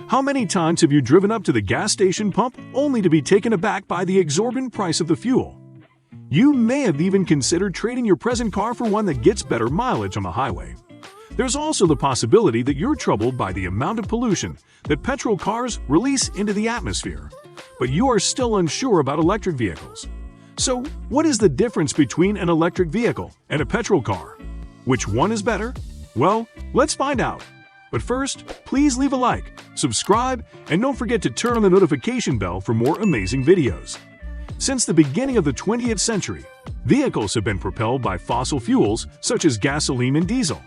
How many times have you driven up to the gas station pump only to be taken aback by the exorbitant price of the fuel? You may have even considered trading your present car for one that gets better mileage on the highway. There's also the possibility that you're troubled by the amount of pollution that petrol cars release into the atmosphere, but you are still unsure about electric vehicles. So, what is the difference between an electric vehicle and a petrol car? Which one is better? Well, let's find out. But first, please leave a like, subscribe, and don't forget to turn on the notification bell for more amazing videos. Since the beginning of the 20th century, vehicles have been propelled by fossil fuels such as gasoline and diesel.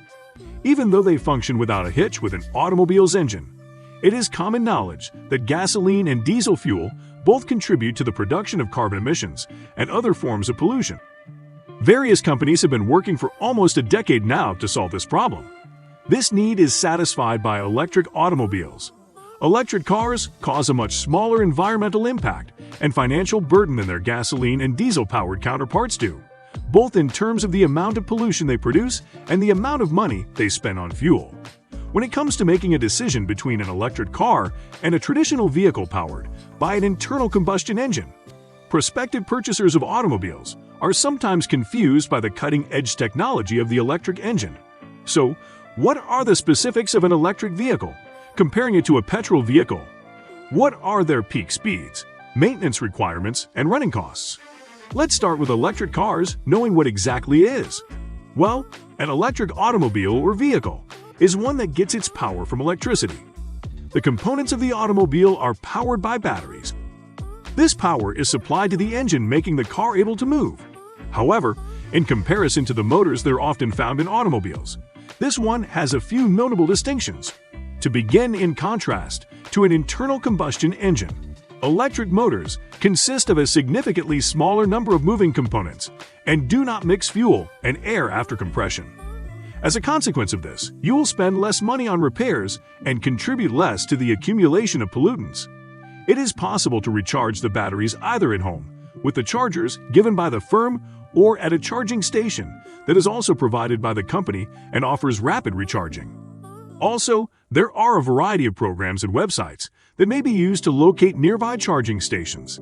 Even though they function without a hitch with an automobile's engine, it is common knowledge that gasoline and diesel fuel both contribute to the production of carbon emissions and other forms of pollution. Various companies have been working for almost a decade now to solve this problem. This need is satisfied by electric automobiles. Electric cars cause a much smaller environmental impact and financial burden than their gasoline and diesel-powered counterparts do, both in terms of the amount of pollution they produce and the amount of money they spend on fuel. When it comes to making a decision between an electric car and a traditional vehicle powered by an internal combustion engine, prospective purchasers of automobiles are sometimes confused by the cutting-edge technology of the electric engine. So, what are the specifics of an electric vehicle, comparing it to a petrol vehicle? What are their peak speeds, maintenance requirements, and running costs? Let's start with electric cars, knowing what exactly it is. Well, an electric automobile or vehicle is one that gets its power from electricity. The components of the automobile are powered by batteries. This power is supplied to the engine, making the car able to move. However, in comparison to the motors that are often found in automobiles, this one has a few notable distinctions. To begin, in contrast to an internal combustion engine, electric motors consist of a significantly smaller number of moving components and do not mix fuel and air after compression. As a consequence of this, you will spend less money on repairs and contribute less to the accumulation of pollutants. It is possible to recharge the batteries either at home, with the chargers given by the firm, or at a charging station that is also provided by the company and offers rapid recharging. Also, there are a variety of programs and websites that may be used to locate nearby charging stations.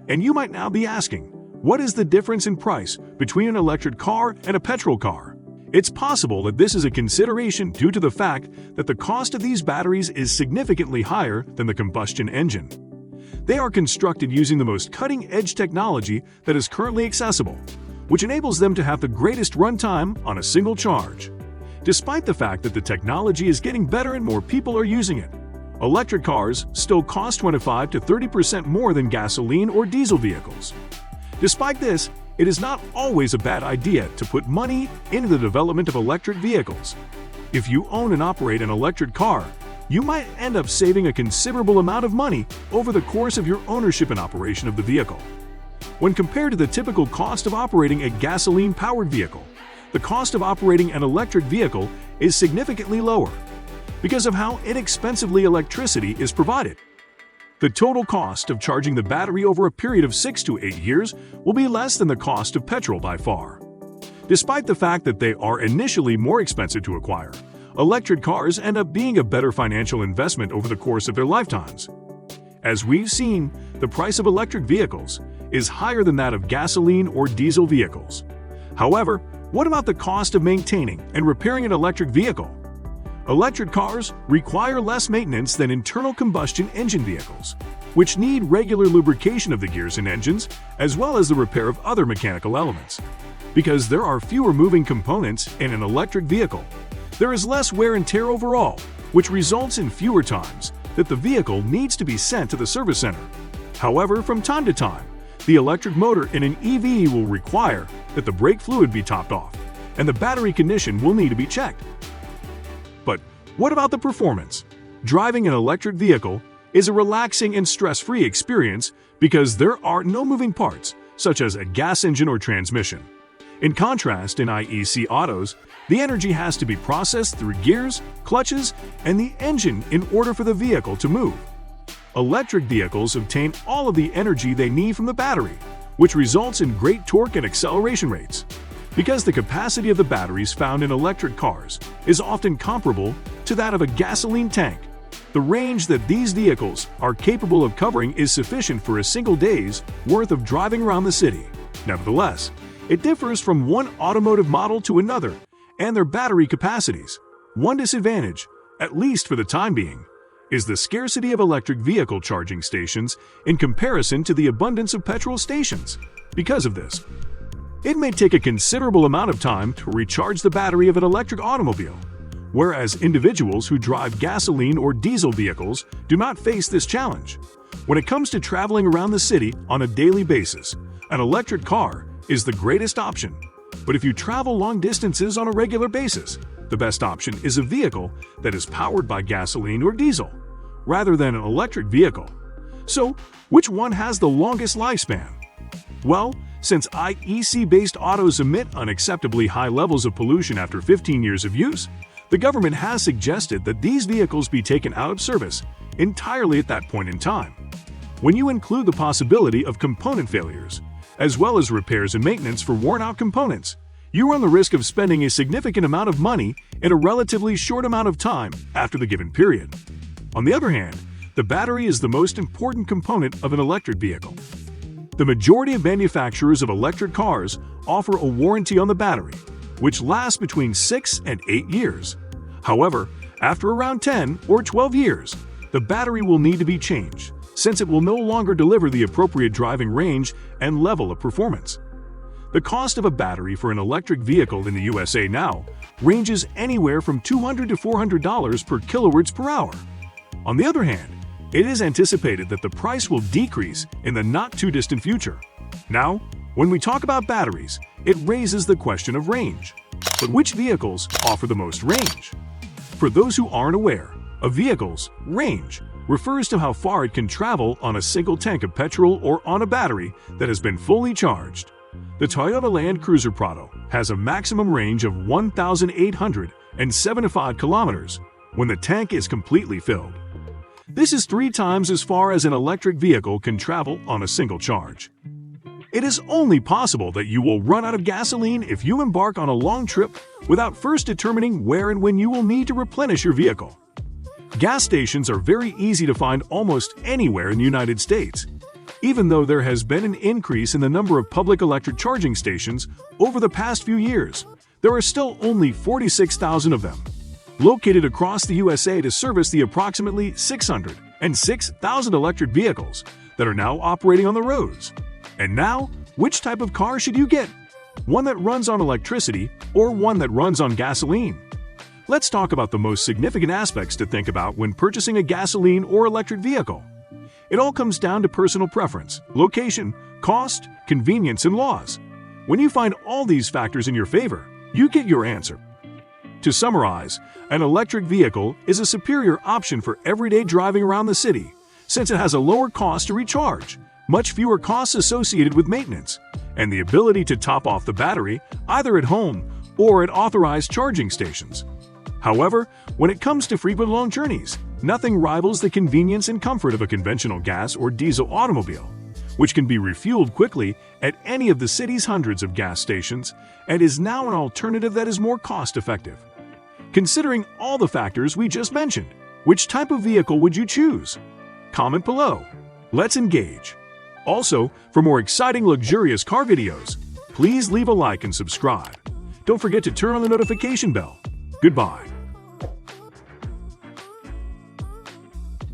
And you might now be asking, what is the difference in price between an electric car and a petrol car? It's possible that this is a consideration due to the fact that the cost of these batteries is significantly higher than the combustion engine. They are constructed using the most cutting-edge technology that is currently accessible, which enables them to have the greatest runtime on a single charge. Despite the fact that the technology is getting better and more people are using it, electric cars still cost 25% to 30% more than gasoline or diesel vehicles. Despite this, it is not always a bad idea to put money into the development of electric vehicles. If you own and operate an electric car, you might end up saving a considerable amount of money over the course of your ownership and operation of the vehicle. When compared to the typical cost of operating a gasoline-powered vehicle, the cost of operating an electric vehicle is significantly lower because of how inexpensively electricity is provided. The total cost of charging the battery over a period of 6 to 8 years will be less than the cost of petrol by far. Despite the fact that they are initially more expensive to acquire, electric cars end up being a better financial investment over the course of their lifetimes. As we've seen, the price of electric vehicles is higher than that of gasoline or diesel vehicles. However, what about the cost of maintaining and repairing an electric vehicle? Electric cars require less maintenance than internal combustion engine vehicles, which need regular lubrication of the gears and engines, as well as the repair of other mechanical elements. Because there are fewer moving components in an electric vehicle, there is less wear and tear overall, which results in fewer times that the vehicle needs to be sent to the service center. However, from time to time, the electric motor in an EV will require that the brake fluid be topped off, and the battery condition will need to be checked. But what about the performance? Driving an electric vehicle is a relaxing and stress-free experience because there are no moving parts, such as a gas engine or transmission. In contrast, in IEC autos, the energy has to be processed through gears, clutches, and the engine in order for the vehicle to move. Electric vehicles obtain all of the energy they need from the battery, which results in great torque and acceleration rates. Because the capacity of the batteries found in electric cars is often comparable to that of a gasoline tank, The range that these vehicles are capable of covering is sufficient for a single day's worth of driving around the city. Nevertheless, it differs from one automotive model to another and their battery capacities. One disadvantage, at least for the time being, is the scarcity of electric vehicle charging stations in comparison to the abundance of petrol stations. Because of this, it may take a considerable amount of time to recharge the battery of an electric automobile, whereas individuals who drive gasoline or diesel vehicles do not face this challenge. When it comes to traveling around the city on a daily basis, an electric car is the greatest option. But if you travel long distances on a regular basis, the best option is a vehicle that is powered by gasoline or diesel, rather than an electric vehicle. So, which one has the longest lifespan? Well, since IEC-based autos emit unacceptably high levels of pollution after 15 years of use, the government has suggested that these vehicles be taken out of service entirely at that point in time. When you include the possibility of component failures, as well as repairs and maintenance for worn-out components, you run the risk of spending a significant amount of money in a relatively short amount of time after the given period. On the other hand, the battery is the most important component of an electric vehicle. The majority of manufacturers of electric cars offer a warranty on the battery, which lasts between 6 and 8 years. However, after around 10 or 12 years, the battery will need to be changed, since it will no longer deliver the appropriate driving range and level of performance. The cost of a battery for an electric vehicle in the USA now ranges anywhere from $200 to $400 per kilowatts per hour. On the other hand, it is anticipated that the price will decrease in the not-too-distant future. Now, when we talk about batteries, it raises the question of range. But which vehicles offer the most range? For those who aren't aware, a vehicle's range refers to how far it can travel on a single tank of petrol or on a battery that has been fully charged. The Toyota Land Cruiser Prado has a maximum range of 1,875 kilometers when the tank is completely filled. This is 3 times as far as an electric vehicle can travel on a single charge. It is only possible that you will run out of gasoline if you embark on a long trip without first determining where and when you will need to replenish your vehicle. Gas stations are very easy to find almost anywhere in the United States. Even though there has been an increase in the number of public electric charging stations over the past few years, there are still only 46,000 of them, located across the USA to service the approximately 606,000 electric vehicles that are now operating on the roads. And now, which type of car should you get? One that runs on electricity or one that runs on gasoline? Let's talk about the most significant aspects to think about when purchasing a gasoline or electric vehicle. It all comes down to personal preference, location, cost, convenience, and laws. When you find all these factors in your favor, you get your answer. To summarize, an electric vehicle is a superior option for everyday driving around the city, since it has a lower cost to recharge, much fewer costs associated with maintenance, and the ability to top off the battery either at home or at authorized charging stations. However, when it comes to frequent long journeys, nothing rivals the convenience and comfort of a conventional gas or diesel automobile, which can be refueled quickly at any of the city's hundreds of gas stations and is now an alternative that is more cost-effective. Considering all the factors we just mentioned, which type of vehicle would you choose? Comment below. Let's engage. Also, for more exciting luxurious car videos, please leave a like and subscribe. Don't forget to turn on the notification bell. Goodbye.